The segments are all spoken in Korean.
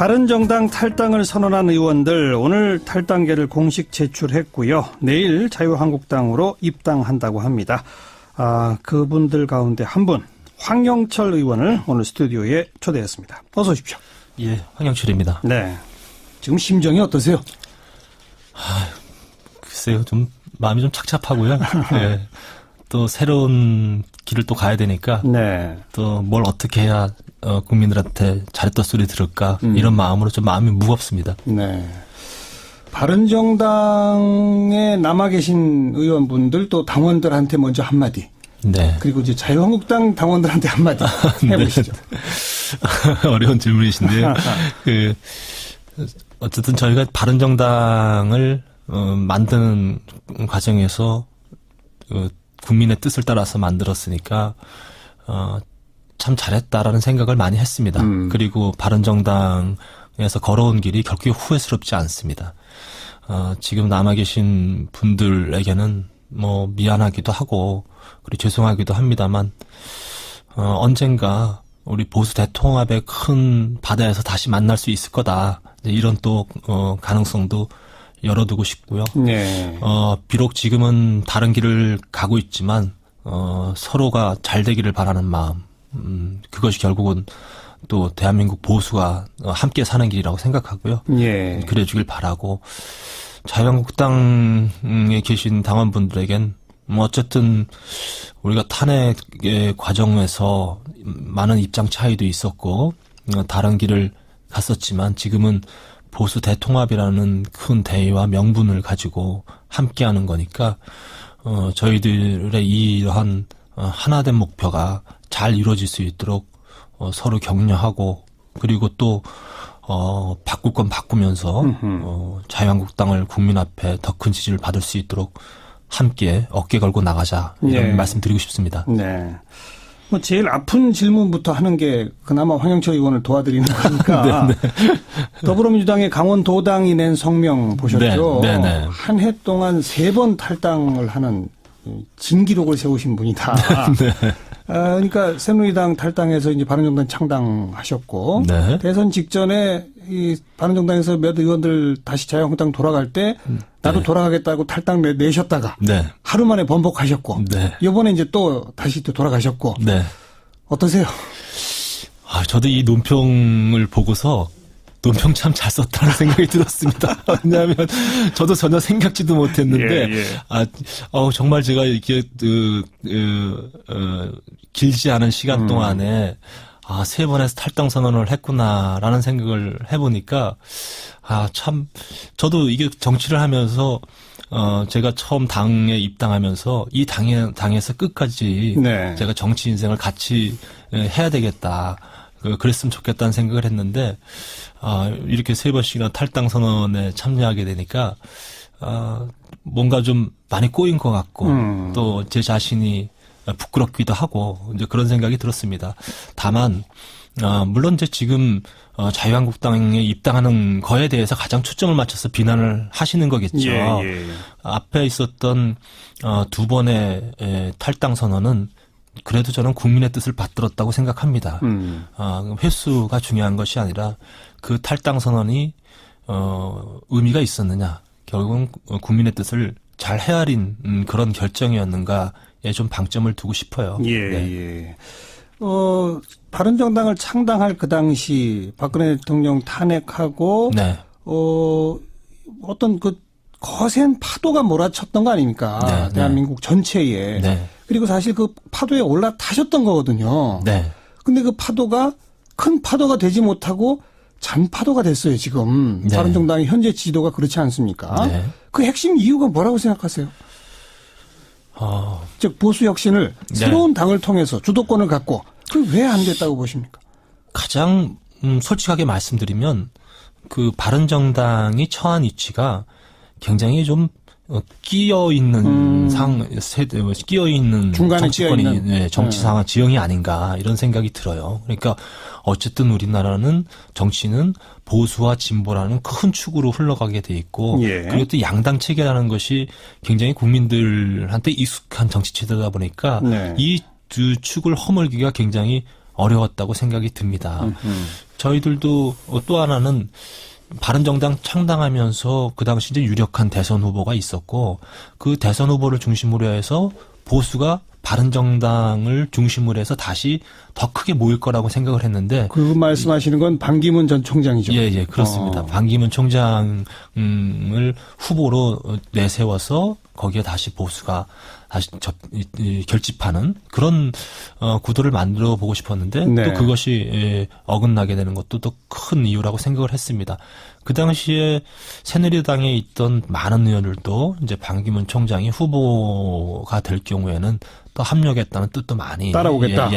바른정당 탈당을 선언한 의원들 오늘 탈당계를 공식 제출했고요. 내일 자유한국당으로 입당한다고 합니다. 그분들 가운데 한 분, 황영철 의원을 오늘 스튜디오에 초대했습니다. 어서 오십시오. 예, 황영철입니다. 네. 지금 심정이 어떠세요? 글쎄요, 좀 마음이 좀 착잡하고요. 예. 또 새로운 길을 또 가야 되니까 네. 또 뭘 어떻게 해야 국민들한테 잘했던 소리 들을까 이런 마음으로 좀 마음이 무겁습니다. 네. 바른정당에 남아 계신 의원분들 또 당원들한테 먼저 한마디. 네. 그리고 이제 자유한국당 당원들한테 한마디 해보시죠. 네. 어려운 질문이신데요. 어쨌든 저희가 바른정당을 만드는 과정에서 국민의 뜻을 따라서 만들었으니까 참 잘했다라는 생각을 많이 했습니다. 그리고 바른정당에서 걸어온 길이 결코 후회스럽지 않습니다. 지금 남아 계신 분들에게는 뭐 미안하기도 하고 그리고 죄송하기도 합니다만 언젠가 우리 보수 대통합의 큰 바다에서 다시 만날 수 있을 거다. 이런 또 가능성도 열어두고 싶고요. 네. 비록 지금은 다른 길을 가고 있지만 서로가 잘 되기를 바라는 마음, 그것이 결국은 또 대한민국 보수가 함께 사는 길이라고 생각하고요. 예. 그래주길 바라고 자유한국당에 계신 당원분들에겐 뭐 어쨌든 우리가 탄핵의 과정에서 많은 입장 차이도 있었고 다른 길을 갔었지만 지금은 보수 대통합이라는 큰 대의와 명분을 가지고 함께하는 거니까 저희들의 이러한 하나된 목표가 잘 이루어질 수 있도록 서로 격려하고 그리고 또 바꿀 건 바꾸면서 자유한국당을 국민 앞에 더 큰 지지를 받을 수 있도록 함께 어깨 걸고 나가자 이런 네. 말씀드리고 싶습니다. 네. 뭐 제일 아픈 질문부터 하는 게 그나마 황영철 의원을 도와드리는 거니까. 네, 네. 더불어민주당의 강원도당이 낸 성명 보셨죠? 네, 네, 네. 한 해 동안 3번 탈당을 하는 진기록을 세우신 분이다. 네. 그러니까 새누리당 탈당해서 이제 바른정당 창당하셨고 네. 대선 직전에 이 바른정당에서 몇 의원들 다시 자유한국당 돌아갈 때 나도 네. 돌아가겠다고 탈당 내셨다가 네. 하루 만에 번복하셨고 네. 이번에 이제 또 다시 또 돌아가셨고 네. 어떠세요? 저도 이 논평을 보고서 논평 참 잘 썼다는 생각이 들었습니다. 왜냐하면 저도 전혀 생각지도 못했는데, 예, 예. 정말 제가 이렇게 길지 않은 시간 동안에 3번에서 탈당 선언을 했구나라는 생각을 해보니까 참 저도 이게 정치를 하면서 제가 처음 당에 입당하면서 이 당에서 끝까지 네. 제가 정치 인생을 같이 해야 되겠다. 그랬으면 좋겠다는 생각을 했는데, 이렇게 3번씩이나 탈당 선언에 참여하게 되니까, 뭔가 좀 많이 꼬인 것 같고, 또 제 자신이 부끄럽기도 하고, 이제 그런 생각이 들었습니다. 다만, 물론 이제 지금, 자유한국당에 입당하는 거에 대해서 가장 초점을 맞춰서 비난을 하시는 거겠죠. 예. 앞에 있었던, 2번의 탈당 선언은 그래도 저는 국민의 뜻을 받들었다고 생각합니다. 횟수가 중요한 것이 아니라 그 탈당 선언이 의미가 있었느냐, 결국은 국민의 뜻을 잘 헤아린 그런 결정이었는가에 좀 방점을 두고 싶어요. 예, 네. 예. 바른정당을 창당할 그 당시 박근혜 대통령 탄핵하고 네. 어떤 그 거센 파도가 몰아쳤던 거 아닙니까? 네, 대한민국 전체에. 네. 그리고 사실 그 파도에 올라타셨던 거거든요. 네. 근데 그 파도가 큰 파도가 되지 못하고 잔파도가 됐어요, 지금. 네. 바른정당의 현재 지도가 그렇지 않습니까? 네. 그 핵심 이유가 뭐라고 생각하세요? 즉 보수 혁신을 네. 새로운 당을 통해서 주도권을 갖고 그 왜 안 됐다고 보십니까? 가장 솔직하게 말씀드리면 그 바른정당이 처한 위치가 굉장히 좀 끼어 있는 끼어 있는 중간에 정치권이 끼어 있는. 정치 상황 지형이 아닌가 이런 생각이 들어요. 그러니까 어쨌든 우리나라는 정치는 보수와 진보라는 큰 축으로 흘러가게 돼 있고 예. 그리고 또 양당 체계라는 것이 굉장히 국민들한테 익숙한 정치 체제다 보니까 네. 이 두 축을 허물기가 굉장히 어려웠다고 생각이 듭니다. 저희들도 또 하나는 바른정당 창당하면서 그 당시 이제 유력한 대선 후보가 있었고 그 대선 후보를 중심으로 해서 보수가 바른정당을 중심으로 해서 다시 더 크게 모일 거라고 생각을 했는데 그 말씀하시는 건 반기문 전 총장이죠. 예, 그렇습니다. 반기문 총장을 후보로 내세워서 거기에 다시 보수가 다시 결집하는 그런 구도를 만들어 보고 싶었는데 네. 또 그것이 어긋나게 되는 것도 또 큰 이유라고 생각을 했습니다. 그 당시에 새누리당에 있던 많은 의원들도 이제 반기문 총장이 후보가 될 경우에는 또 합류하겠다는 뜻도 많이 따라오겠다.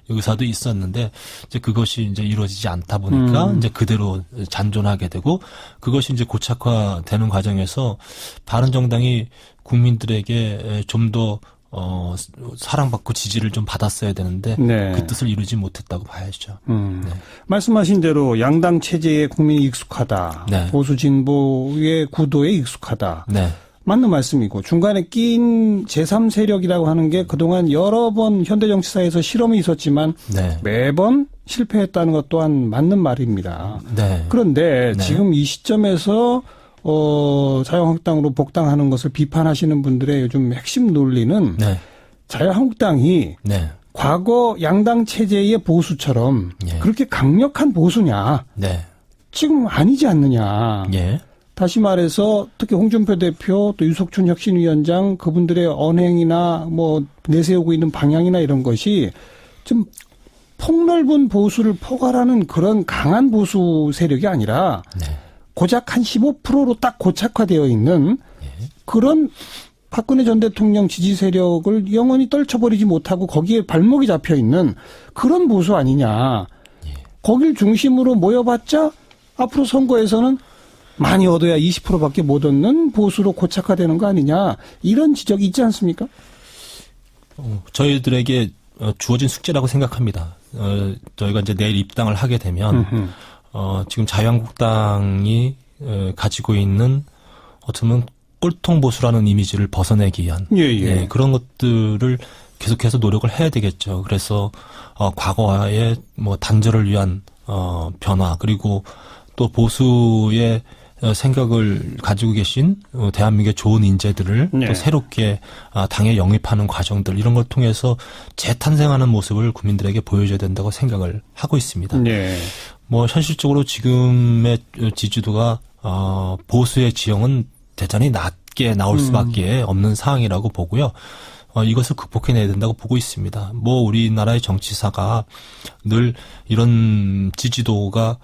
의사도 있었는데 이제 그것이 이제 이루어지지 않다 보니까 이제 그대로 잔존하게 되고 그것이 이제 고착화되는 과정에서 바른정당이 국민들에게 좀 더 사랑받고 지지를 좀 받았어야 되는데 네. 그 뜻을 이루지 못했다고 봐야죠. 네. 말씀하신 대로 양당 체제에 국민이 익숙하다. 네. 보수 진보의 구도에 익숙하다. 네. 맞는 말씀이고 중간에 낀 제3세력이라고 하는 게 그동안 여러 번 현대 정치사에서 실험이 있었지만 네. 매번 실패했다는 것 또한 맞는 말입니다. 네. 그런데 네. 지금 이 시점에서 자유한국당으로 복당하는 것을 비판하시는 분들의 요즘 핵심 논리는 네. 자유한국당이 네. 과거 양당 체제의 보수처럼 예. 그렇게 강력한 보수냐? 네. 지금 아니지 않느냐? 예. 다시 말해서 특히 홍준표 대표 또 유석춘 혁신위원장 그분들의 언행이나 뭐 내세우고 있는 방향이나 이런 것이 좀 폭넓은 보수를 포괄하는 그런 강한 보수 세력이 아니라 네. 고작 한 15%로 딱 고착화되어 있는 그런 박근혜 전 대통령 지지 세력을 영원히 떨쳐버리지 못하고 거기에 발목이 잡혀 있는 그런 보수 아니냐. 거길 중심으로 모여봤자 앞으로 선거에서는 많이 얻어야 20%밖에 못 얻는 보수로 고착화되는 거 아니냐. 이런 지적이 있지 않습니까? 저희들에게 주어진 숙제라고 생각합니다. 저희가 이제 내일 입당을 하게 되면 지금 자유한국당이 가지고 있는 어쩌면 꼴통 보수라는 이미지를 벗어내기 위한 그런 것들을 계속해서 노력을 해야 되겠죠. 그래서 과거의 뭐 단절을 위한 변화 그리고 또 보수의 생각을 가지고 계신 대한민국의 좋은 인재들을 또 새롭게 당에 영입하는 과정들 이런 걸 통해서 재탄생하는 모습을 국민들에게 보여줘야 된다고 생각을 하고 있습니다. 네. 뭐 현실적으로 지금의 지지도가 보수의 지형은 대단히 낮게 나올 수밖에 없는 상황이라고 보고요. 이것을 극복해내야 된다고 보고 있습니다. 뭐 우리나라의 정치사가 늘 이런 지지도가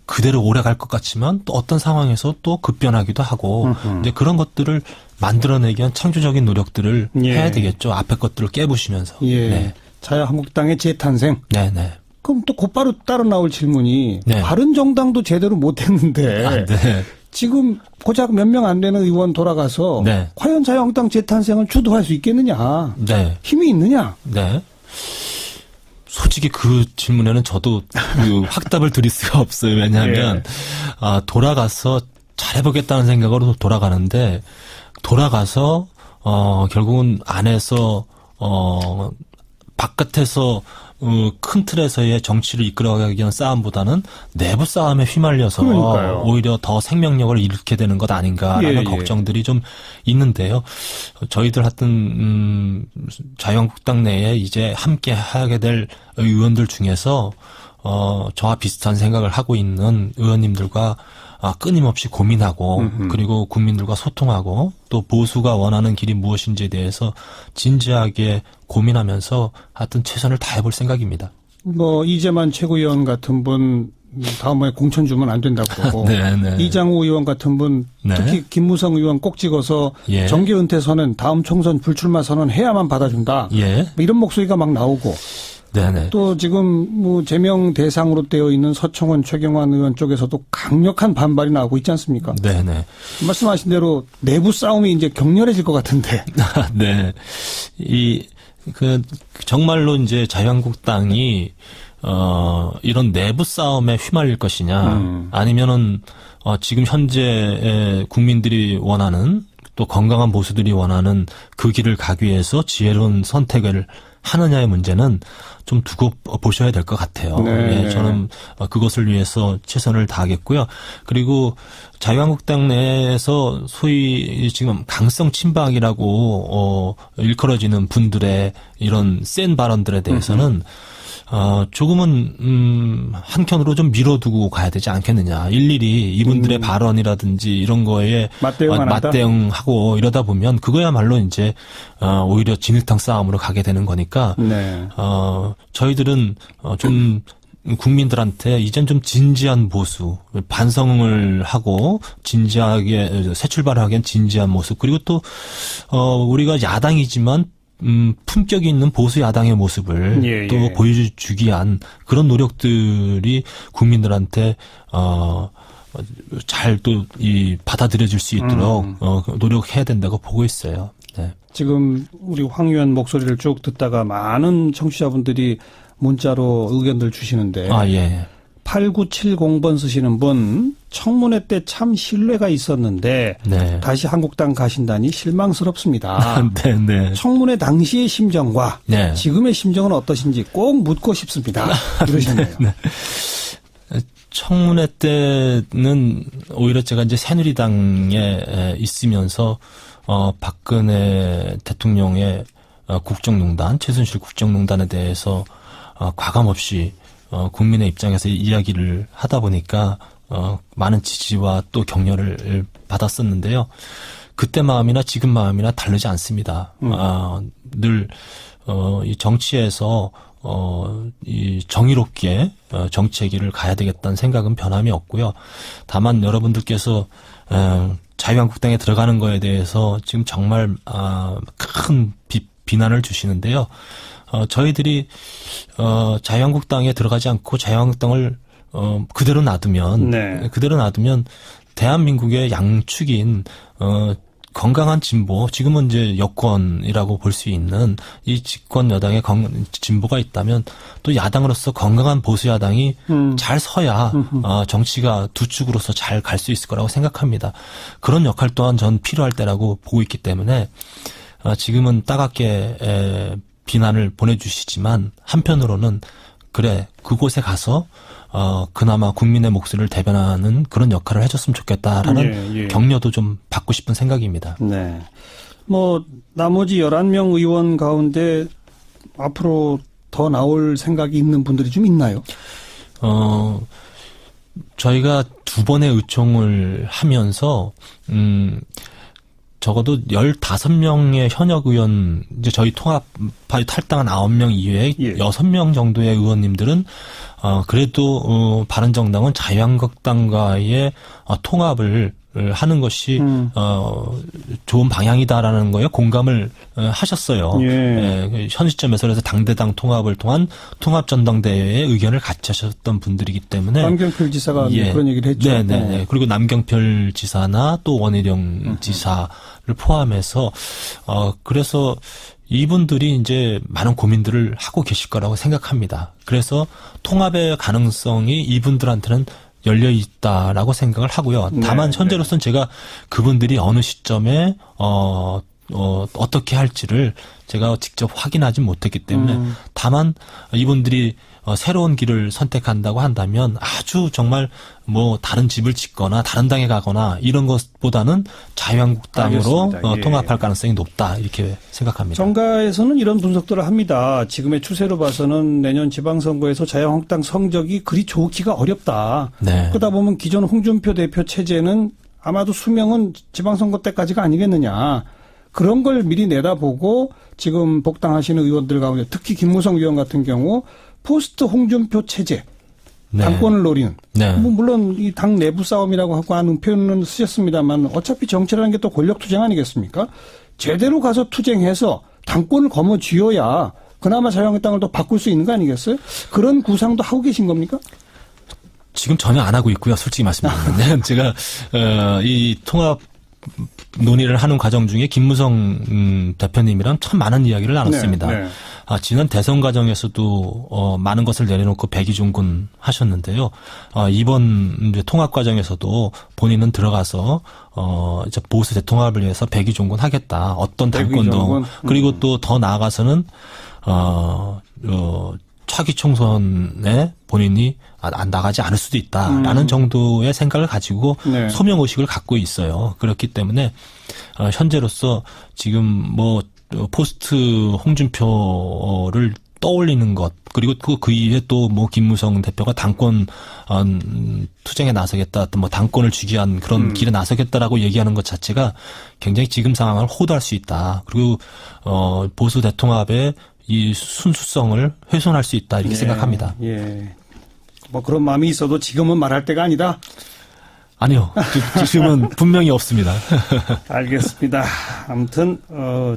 그대로 오래 갈 것 같지만 또 어떤 상황에서 또 급변하기도 하고 이제 그런 것들을 만들어내기 위한 창조적인 노력들을 해야 되겠죠. 앞에 것들을 깨부시면서. 예. 네. 자유한국당의 재탄생. 네. 그럼 또 곧바로 따로 나올 질문이 네. 바른정당도 제대로 못했는데 네. 지금 고작 몇 명 안 되는 의원 돌아가서 네. 과연 자유한국당 재탄생을 주도할 수 있겠느냐. 네. 힘이 있느냐. 네. 솔직히 그 질문에는 저도 그 확답을 드릴 수가 없어요. 왜냐하면 돌아가서 잘해보겠다는 생각으로 돌아가는데 돌아가서 결국은 안에서 바깥에서 큰 틀에서의 정치를 이끌어가기 위한 싸움보다는 내부 싸움에 휘말려서 그러니까요. 오히려 더 생명력을 잃게 되는 것 아닌가라는 걱정들이 좀 있는데요. 저희들 하여튼 자유한국당 내에 이제 함께 하게 될 의원들 중에서 저와 비슷한 생각을 하고 있는 의원님들과 끊임없이 고민하고 그리고 국민들과 소통하고 또 보수가 원하는 길이 무엇인지에 대해서 진지하게 고민하면서 하여튼 최선을 다해볼 생각입니다. 뭐 이재만 최고위원 같은 분 다음에 공천 주면 안 된다고. 네. 이장우 의원 같은 분 특히 김무성 의원 꼭 찍어서 정계 은퇴 선언 다음 총선 불출마 선언 해야만 받아준다. 뭐 이런 목소리가 막 나오고. 네네. 또 지금 뭐 제명 대상으로 되어 있는 서청원 최경환 의원 쪽에서도 강력한 반발이 나오고 있지 않습니까? 네네. 말씀하신 대로 내부 싸움이 이제 격렬해질 것 같은데. 네. 정말로 이제 자유한국당이 이런 내부 싸움에 휘말릴 것이냐, 아니면은 지금 현재 국민들이 원하는 또 건강한 보수들이 원하는 그 길을 가기 위해서 지혜로운 선택을 하느냐의 문제는 좀 두고 보셔야 될 것 같아요. 네. 예, 저는 그것을 위해서 최선을 다하겠고요. 그리고 자유한국당 내에서 소위 지금 강성 친박이라고 일컬어지는 분들의 이런 센 발언들에 대해서는 조금은 한켠으로 좀 밀어두고 가야 되지 않겠느냐. 일일이 이분들의 발언이라든지 이런 거에 맞대응하고 이러다 보면 그거야말로 이제 오히려 진흙탕 싸움으로 가게 되는 거니까 네. 저희들은 좀 국민들한테 이젠 좀 진지한 보수, 반성을 하고 진지하게 새 출발을 하기엔 진지한 모습, 그리고 또 우리가 야당이지만 품격이 있는 보수 야당의 모습을 또 보여주기 위한 그런 노력들이 국민들한테 잘 또 받아들여질 수 있도록 노력해야 된다고 보고 있어요. 네. 지금 우리 황 의원 목소리를 쭉 듣다가 많은 청취자분들이 문자로 의견들 주시는데. 예. 8970번 쓰시는 분, 청문회 때 참 신뢰가 있었는데 네. 다시 한국당 가신다니 실망스럽습니다. 네. 청문회 당시의 심정과 네. 지금의 심정은 어떠신지 꼭 묻고 싶습니다. 이러시네요. 네. 청문회 때는 오히려 제가 이제 새누리당에 있으면서 박근혜 대통령의 국정농단, 최순실 국정농단에 대해서 과감없이 국민의 입장에서 이야기를 하다 보니까 많은 지지와 또 격려를 받았었는데요. 그때 마음이나 지금 마음이나 다르지 않습니다. 늘 이 정치에서 이 정의롭게 정치의 길을 가야 되겠다는 생각은 변함이 없고요. 다만 여러분들께서 자유한국당에 들어가는 거에 대해서 지금 정말 큰 비난을 주시는데요. 저희들이 자유한국당에 들어가지 않고 자유한국당을 그대로 놔두면 대한민국의 양축인 건강한 진보, 지금은 이제 여권이라고 볼 수 있는 이 집권 여당의 진보가 있다면 또 야당으로서 건강한 보수 야당이 잘 서야 정치가 두 축으로서 잘 갈 수 있을 거라고 생각합니다. 그런 역할 또한 전 필요할 때라고 보고 있기 때문에 지금은 따갑게 비난을 보내주시지만 한편으로는 그래 그곳에 가서 그나마 국민의 목소리를 대변하는 그런 역할을 해줬으면 좋겠다라는 격려도 좀 받고 싶은 생각입니다. 네. 뭐 나머지 11명 의원 가운데 앞으로 더 나올 생각이 있는 분들이 좀 있나요? 저희가 두 번의 의총을 하면서 적어도 15명의 현역 의원, 이제 저희 통합파에 탈당한 9명 이외에 6명 정도의 의원님들은 그래도 바른정당은 자유한국당과의 통합을 하는 것이 좋은 방향이다라는 거에 공감을 하셨어요. 현 시점에서 그래서 당대당 통합을 통한 통합전당대회에 의견을 같이 하셨던 분들이기 때문에 남경필 지사가 그런 얘기를 했죠. 네. 그리고 남경필 지사나 또 원희룡 지사를 포함해서 그래서 이분들이 이제 많은 고민들을 하고 계실 거라고 생각합니다. 그래서 통합의 가능성이 이분들한테는 열려 있다라고 생각을 하고요. 다만 현재로서는 제가 그분들이 어느 시점에 어떻게 할지를 제가 직접 확인하지 못했기 때문에 다만 이분들이 새로운 길을 선택한다고 한다면 아주 정말 뭐 다른 집을 짓거나 다른 당에 가거나 이런 것보다는 자유한국당으로 통합할 가능성이 높다 이렇게 생각합니다. 정가에서는 이런 분석들을 합니다. 지금의 추세로 봐서는 내년 지방선거에서 자유한국당 성적이 그리 좋기가 어렵다. 그러다 보면 기존 홍준표 대표 체제는 아마도 수명은 지방선거 때까지가 아니겠느냐. 그런 걸 미리 내다보고 지금 복당하시는 의원들 가운데 특히 김무성 의원 같은 경우 포스트 홍준표 체제, 당권을 노리는. 뭐 물론 이 당 내부 싸움이라고 하고 하는 표현은 쓰셨습니다만 어차피 정치라는 게 또 권력 투쟁 아니겠습니까? 제대로 가서 투쟁해서 당권을 거머쥐어야 그나마 자유한국당을 또 바꿀 수 있는 거 아니겠어요? 그런 구상도 하고 계신 겁니까? 지금 전혀 안 하고 있고요. 솔직히 말씀드리면 제가 이 통합 논의를 하는 과정 중에 김무성 대표님이랑 참 많은 이야기를 나눴습니다. 지난 대선 과정에서도 많은 것을 내려놓고 백의종군 하셨는데요. 이번 이제 통합 과정에서도 본인은 들어가서 이제 보수 대통합을 위해서 백의종군 하겠다. 어떤 당권도 그리고 또 더 나아가서는 차기 총선에 본인이 안 나가지 않을 수도 있다라는 정도의 생각을 가지고 네. 소명 의식을 갖고 있어요. 그렇기 때문에 현재로서 지금 뭐 포스트 홍준표를 떠올리는 것 그리고 그 이후에 또 뭐 김무성 대표가 당권 투쟁에 나서겠다, 어떤 뭐 당권을 주기 위한 그런 길에 나서겠다라고 얘기하는 것 자체가 굉장히 지금 상황을 호도할 수 있다. 그리고 보수 대통합의 이 순수성을 훼손할 수 있다 이렇게 생각합니다. 예. 뭐 그런 마음이 있어도 지금은 말할 때가 아니다. 아니요, 지금은 분명히 없습니다. 알겠습니다. 아무튼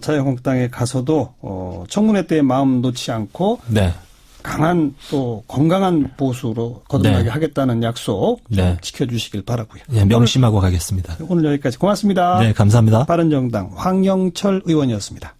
자유한국당에 가서도 청문회 때의 마음 놓지 않고 네. 강한 또 건강한 보수로 거듭나게 네. 하겠다는 약속 좀 네. 지켜주시길 바라고요. 네, 명심하고 가겠습니다. 오늘 여기까지 고맙습니다. 네, 감사합니다. 바른정당 황영철 의원이었습니다.